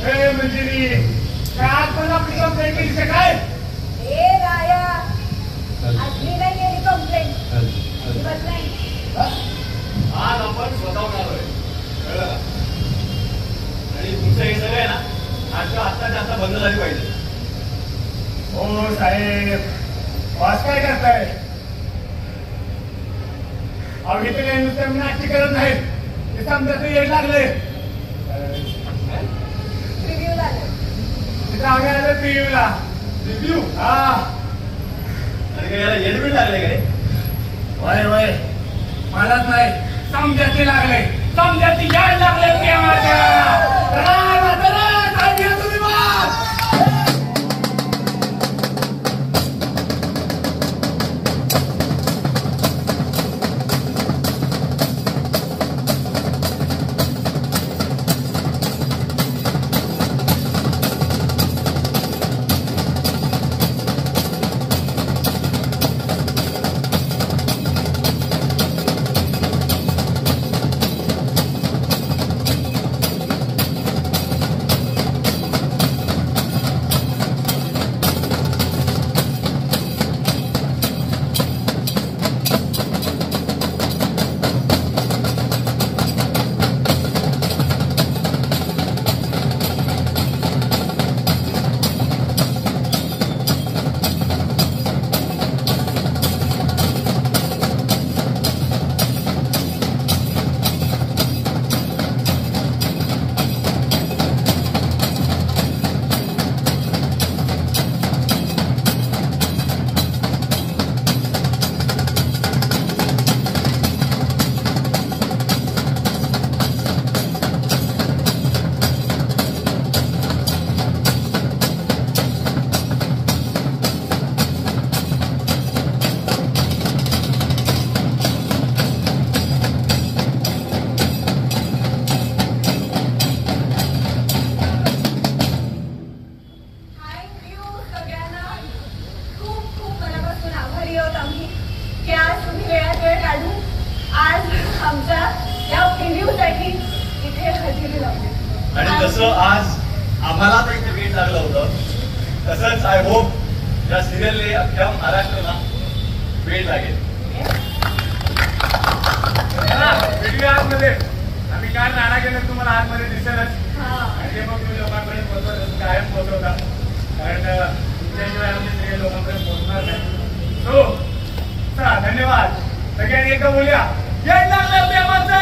मंजिरी काय पण आपली कंप्लेंट केली काय? ए राया आज मी नाही केली कंप्लेंट अजिबात नाही. आज आपण स्वतःहून आलोय कळलं का? आणि तुमचं हे सगळं आहे ना नाटकं आत्ताच्या आता बंद झाली पाहिजे. हो साहेब वास काय करताय? अहो इथे काही नुसतं मी नाट्य करत नाही ते समजायचं येड लागले. रिव्ह्यू झाला तिथे आम्ही आलो पियूला. रिव्ह्यू हा आणि काय याला येडबीड लागले काय? वय वय मलाच नाही समजायचे लागले. समजायची याड लागले प्रेमाच्या. तुम्ही बस. आणि जसं आज आम्हाला तर इथे वेळ लागलं होतं तसंच आय होप या सिरियलने अख्ख्या महाराष्ट्राला वेळ लागेल. व्हिडिओ आतमध्ये आम्ही काय नाणा गेलो तुम्हाला आतमध्ये दिसेलच. आणि ते मग तुम्ही लोकांपर्यंत पोहोचवत कायम पोहोचवता कारण तुमच्याशिवाय आमची सिरियल लोकांपर्यंत पोहोचणार नाही. सो चला धन्यवाद. सगळ्यांनी एकदा बोलूया येड लागलं प्रेमाचं.